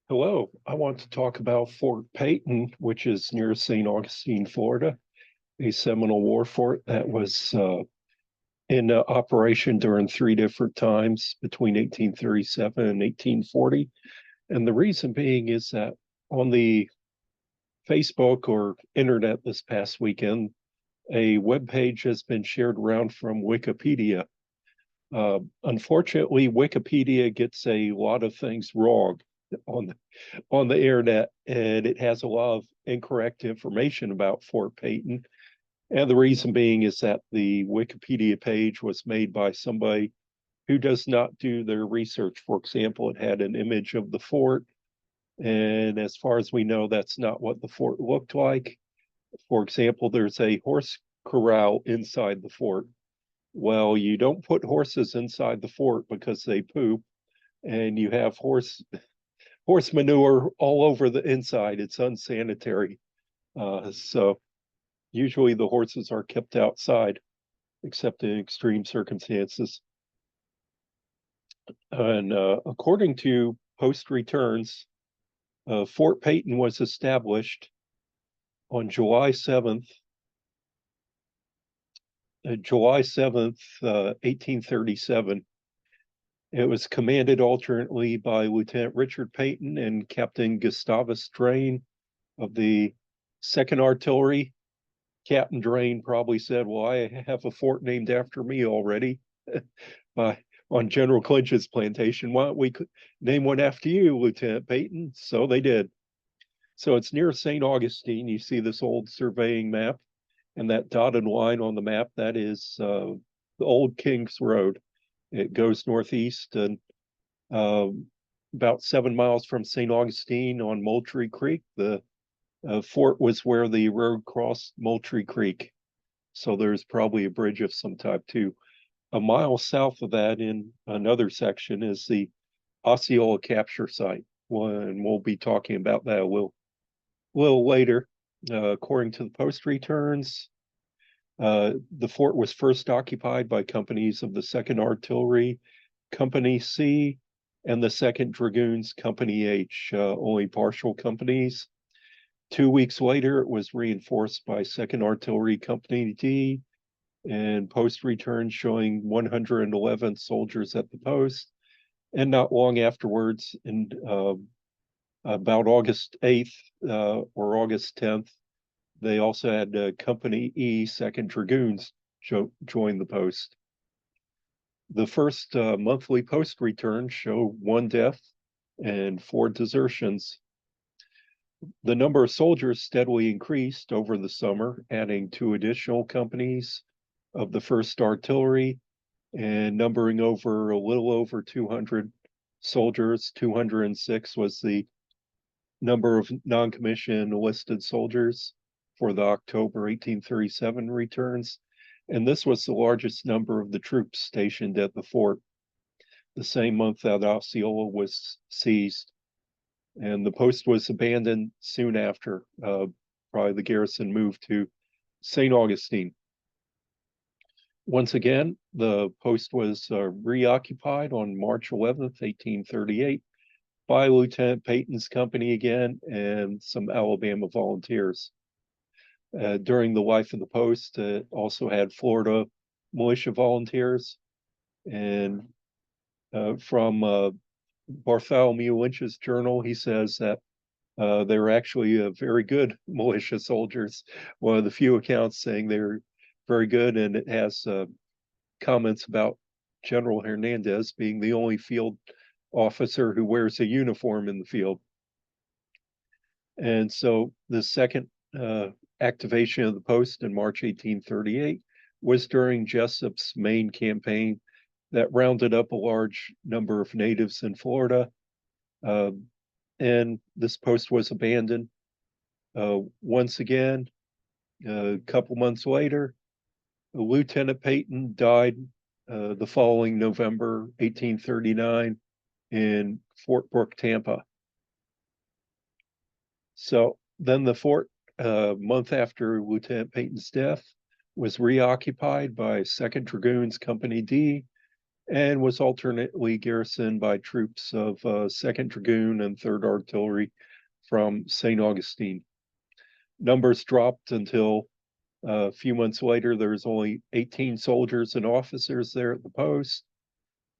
Hello, I want to talk about Fort Peyton, which is near St. Augustine, Florida, a Seminole War fort that was in operation during three different times between 1837 and 1840. And the reason being is that on the Facebook or internet this past weekend, a web page has been shared around from Wikipedia. Unfortunately, Wikipedia gets a lot of things wrong on on the internet, and it has a lot of incorrect information about Fort Peyton. And the reason being is that the Wikipedia page was made by somebody who does not do their research. For example, it had an image of the fort, and as far as we know, that's not what the fort looked like. For example, there's a horse corral inside the fort. Well, you don't put horses inside the fort because they poop, and you have horse manure all over the inside. It's unsanitary. So usually the horses are kept outside, except in extreme circumstances. And according to post returns, Fort Peyton was established on July 7th, 1837. It was commanded alternately by Lieutenant Richard Peyton and Captain Gustavus Drane of the 2nd Artillery. Captain Drane probably said, "Well, I have a fort named after me already by on General Clinch's plantation. Why don't we name one after you, Lieutenant Peyton?" So they did. So it's near St. Augustine. You see this old surveying map, and that dotted line on the map, that is the old King's Road. It goes northeast and about 7 miles from St. Augustine on Moultrie Creek. The fort was where the road crossed Moultrie Creek. So there's probably a bridge of some type too. A mile south of that in another section is the Osceola capture site. And we'll be talking about that a little later. According to the post returns, the fort was first occupied by companies of the 2nd Artillery, Company C, and the 2nd Dragoons, Company H, only partial companies. 2 weeks later, it was reinforced by 2nd Artillery Company D, and post returns showing 111 soldiers at the post. And not long afterwards, in about August 8th or August 10th, they also had Company E, 2nd Dragoons, join the post. The first monthly post returns show one death and four desertions. The number of soldiers steadily increased over the summer, adding two additional companies of the 1st Artillery and numbering over a little over 200 soldiers. 206 was the number of non-commissioned enlisted soldiers for the October 1837 returns. And this was the largest number of the troops stationed at the fort. The same month that Osceola was seized, and the post was abandoned soon after. Probably the garrison moved to St. Augustine. Once again, the post was reoccupied on March 11th, 1838, by Lieutenant Peyton's company again and some Alabama volunteers. During the life of the post, it also had Florida militia volunteers, and from Bartholomew Lynch's journal, he says that they were actually very good militia soldiers. One of the few accounts saying they're very good, and it has comments about General Hernandez being the only field officer who wears a uniform in the field. And so the second activation of the post in March 1838 was during Jessup's main campaign that rounded up a large number of natives in Florida. And this post was abandoned. Once again, a couple months later, Lieutenant Peyton died the following November 1839 in Fort Brooke, Tampa. So then the fort, a month after Lieutenant Peyton's death, was reoccupied by 2nd Dragoons Company D and was alternately garrisoned by troops of 2nd Dragoon and 3rd Artillery from St. Augustine. Numbers dropped until a few months later, there was only 18 soldiers and officers there at the post.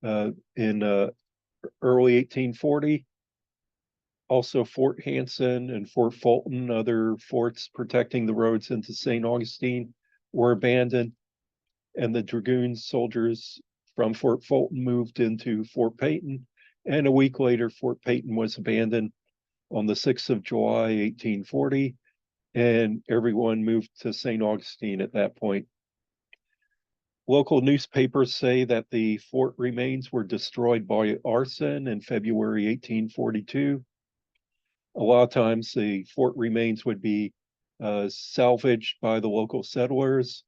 In early 1840, also Fort Hanson and Fort Fulton, other forts protecting the roads into St. Augustine, were abandoned, and the Dragoon soldiers from Fort Fulton moved into Fort Peyton, and a week later, Fort Peyton was abandoned on the 6th of July, 1840, and everyone moved to St. Augustine at that point. Local newspapers say that the fort remains were destroyed by arson in February 1842. A lot of times the fort remains would be salvaged by the local settlers.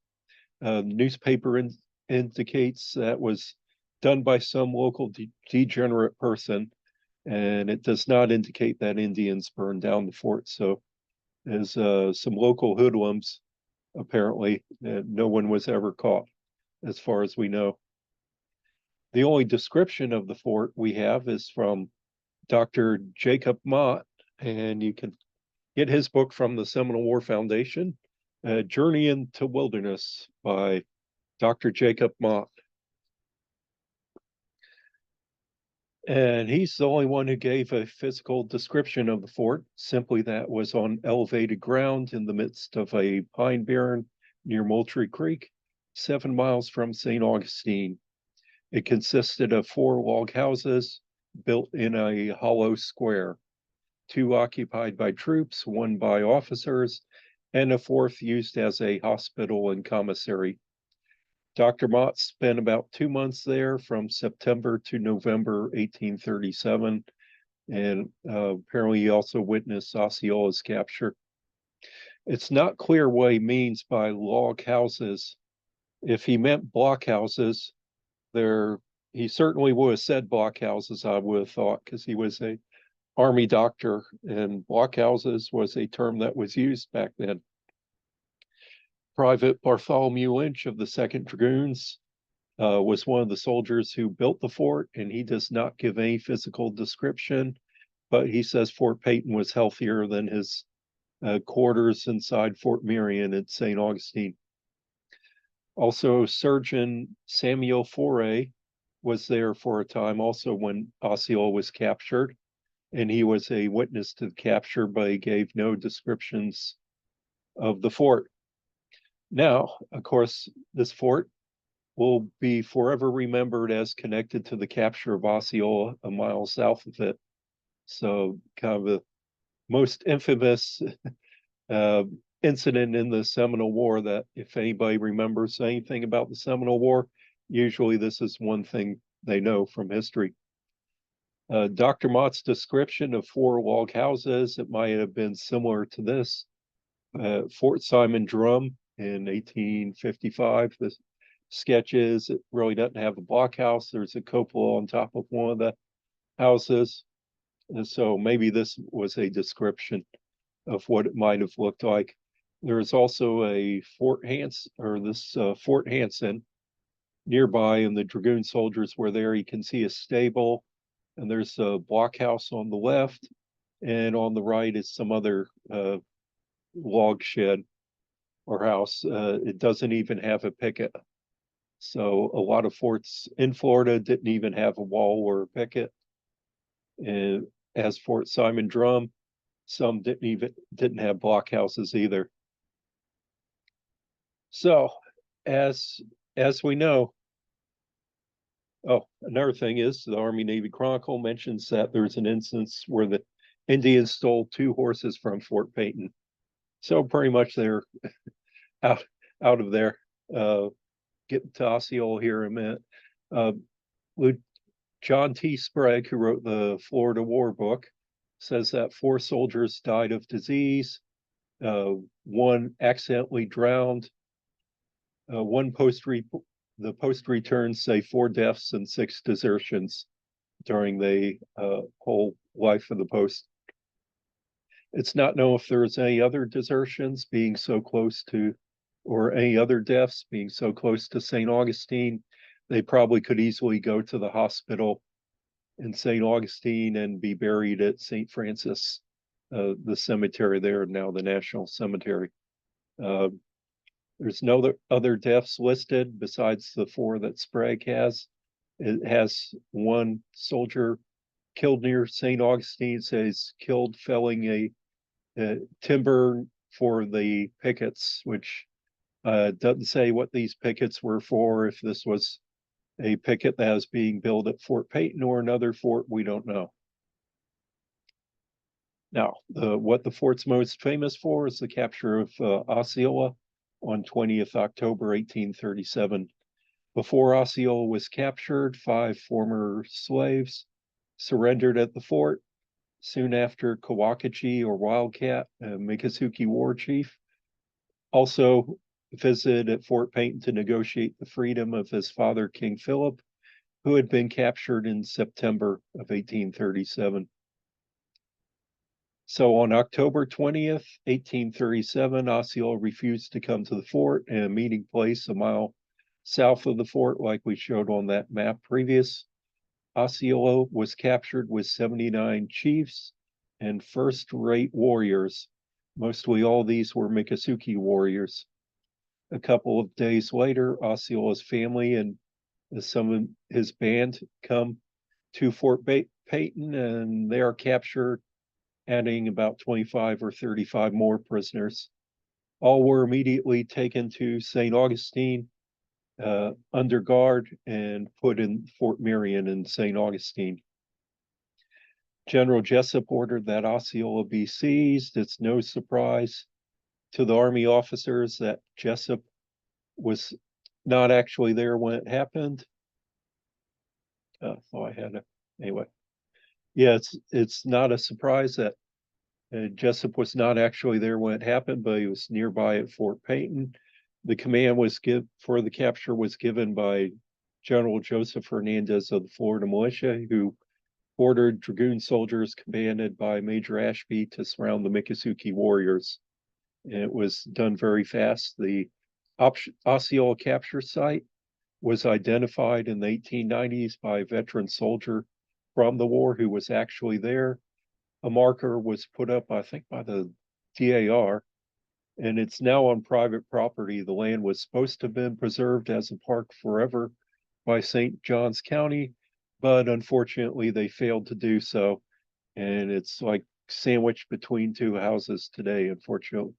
The newspaper indicates that was done by some local degenerate person, and it does not indicate that Indians burned down the fort. So there's some local hoodlums, apparently, and no one was ever caught, as far as we know. The only description of the fort we have is from Dr. Jacob Motte, and you can get his book from the Seminole War Foundation, Journey into Wilderness by Dr. Jacob Motte. And he's the only one who gave a physical description of the fort, simply that was on elevated ground in the midst of a pine barren near Moultrie Creek, 7 miles from St. Augustine. It consisted of 4 log houses built in a hollow square, 2 occupied by troops, 1 by officers, and a 4th used as a hospital and commissary. Dr. Motte spent about 2 months there from September to November 1837, and apparently he also witnessed Osceola's capture. It's not clear what he means by log houses. If he meant blockhouses, he certainly would have said blockhouses, I would have thought, because he was a Army doctor, and blockhouses was a term that was used back then. Private Bartholomew Lynch of the 2nd Dragoons was one of the soldiers who built the fort, and he does not give any physical description, but he says Fort Peyton was healthier than his quarters inside Fort Marion at St. Augustine. Also, Surgeon Samuel Foray was there for a time also when Osceola was captured, and he was a witness to the capture, but he gave no descriptions of the fort. Now, of course, this fort will be forever remembered as connected to the capture of Osceola a mile south of it. So kind of the most infamous incident in the Seminole War that if anybody remembers anything about the Seminole War, usually this is one thing they know from history. Dr. Motte's description of 4 log houses, it might have been similar to this. Fort Simon Drum in 1855. The sketches, it really doesn't have a blockhouse. There's a cupola on top of one of the houses. And so maybe this was a description of what it might have looked like. There is also a Fort Hanson nearby, and the Dragoon soldiers were there. You can see a stable, and there's a blockhouse on the left, and on the right is some other log shed or house. It doesn't even have a picket. So a lot of forts in Florida didn't even have a wall or a picket. And as Fort Simon Drum, some didn't have blockhouses either. So as we know, another thing is the Army Navy Chronicle mentions that there's an instance where the Indians stole 2 horses from Fort Peyton. So pretty much they're out of there. Get to Osceola here in a minute. John T. Sprague, who wrote the Florida War book, says that 4 soldiers died of disease, 1 accidentally drowned, the post returns say 4 deaths and 6 desertions during the whole life of the post. It's not known if there's any other desertions being so close to, or any other deaths being so close to St. Augustine. they probably could easily go to the hospital in St. Augustine and be buried at St. Francis, the cemetery there, now the National Cemetery. There's no other deaths listed besides the 4 that Sprague has. It has one soldier killed near St. Augustine, says killed felling a timber for the pickets, which doesn't say what these pickets were for. If this was a picket that was being built at Fort Peyton or another fort, we don't know. Now, what the fort's most famous for is the capture of Osceola on 20th October 1837. Before Osceola was captured, 5 former slaves surrendered at the fort. Soon after, Kawakachi or Wildcat, a Miccosukee war chief, also visited at Fort Peyton to negotiate the freedom of his father, King Philip, who had been captured in September of 1837. So on October 20th, 1837, Osceola refused to come to the fort, and a meeting place a mile south of the fort, like we showed on that map previous. Osceola was captured with 79 chiefs and first-rate warriors. Mostly all these were Miccosukee warriors. A couple of days later, Osceola's family and some of his band come to Fort Peyton, and they are captured, adding about 25 or 35 more prisoners. All were immediately taken to St. Augustine under guard and put in Fort Marion in St. Augustine. General Jessup ordered that Osceola be seized. It's no surprise to the Army officers that Jessup was not actually there when it happened. So I had anyway. Yeah, it's not a surprise that Jessup was not actually there when it happened, but he was nearby at Fort Peyton. The command for the capture was given by General Joseph Hernandez of the Florida Militia, who ordered dragoon soldiers commanded by Major Ashby to surround the Miccosukee warriors. And it was done very fast. The Osceola capture site was identified in the 1890s by a veteran soldier from the war who was actually there. A marker was put up, I think, by the DAR, and it's now on private property. The land was supposed to have been preserved as a park forever by St. Johns County, but unfortunately they failed to do so. And it's like sandwiched between 2 houses today, unfortunately.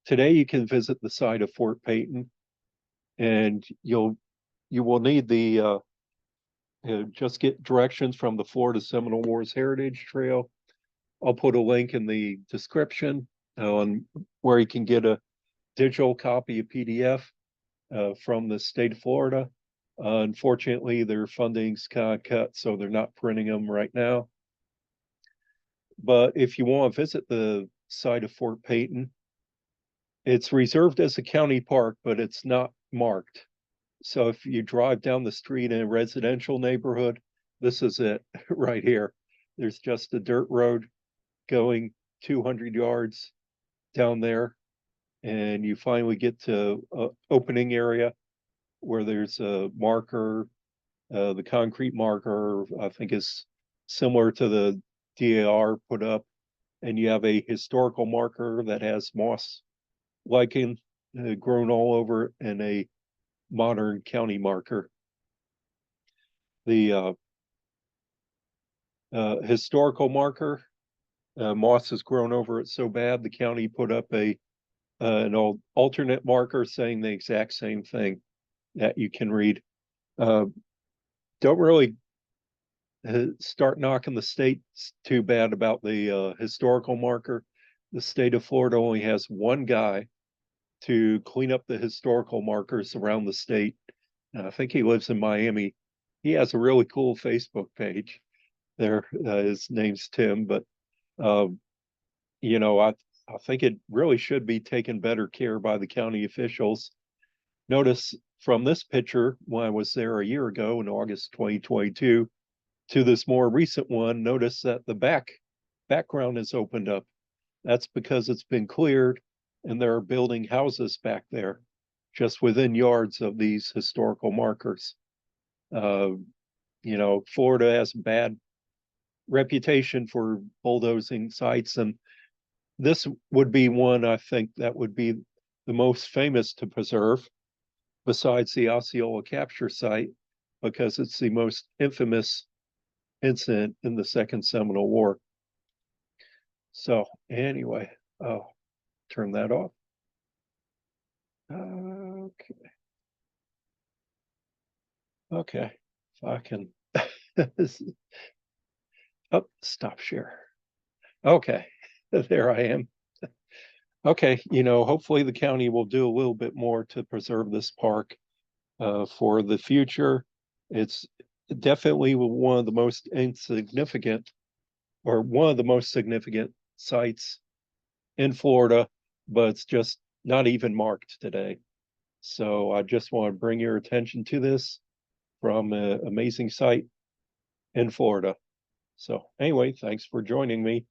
Today you can visit the site of Fort Peyton, and you will need the just get directions from the Florida Seminole Wars Heritage Trail. I'll put a link in the description on where you can get a digital copy of PDF from the state of Florida. Unfortunately, their funding's kind of cut, so they're not printing them right now. But if you want to visit the site of Fort Peyton, it's reserved as a county park, but it's not marked. So if you drive down the street in a residential neighborhood, this is it right here. There's just a dirt road going 200 yards down there, and you finally get to an opening area where there's a marker. The concrete marker, I think, is similar to the DAR put up, and you have a historical marker that has moss lichen grown all over it, and a modern county marker. The historical marker, moss has grown over it so bad the county put up an alternate marker saying the exact same thing that you can read. Don't really start knocking the state too bad about the historical marker. The state of Florida only has one guy to clean up the historical markers around the state. I think he lives in Miami. He has a really cool Facebook page there. His name's Tim, but you know, I think it really should be taken better care by the county officials. Notice from this picture, when I was there a year ago in August 2022, to this more recent one, notice that the background is opened up. That's because it's been cleared and they're building houses back there, just within yards of these historical markers. You know, Florida has a bad reputation for bulldozing sites, and this would be one I think that would be the most famous to preserve, besides the Osceola capture site, because it's the most infamous incident in the Second Seminole War. So anyway, I'll turn that off. Okay. Okay. If I can. Oh, stop share. Okay. There I am. Okay. You know, hopefully the county will do a little bit more to preserve this park for the future. It's definitely one of the most insignificant, or one of the most significant sites in Florida, but it's just not even marked today. So I just want to bring your attention to this from an amazing site in Florida. So anyway, thanks for joining me.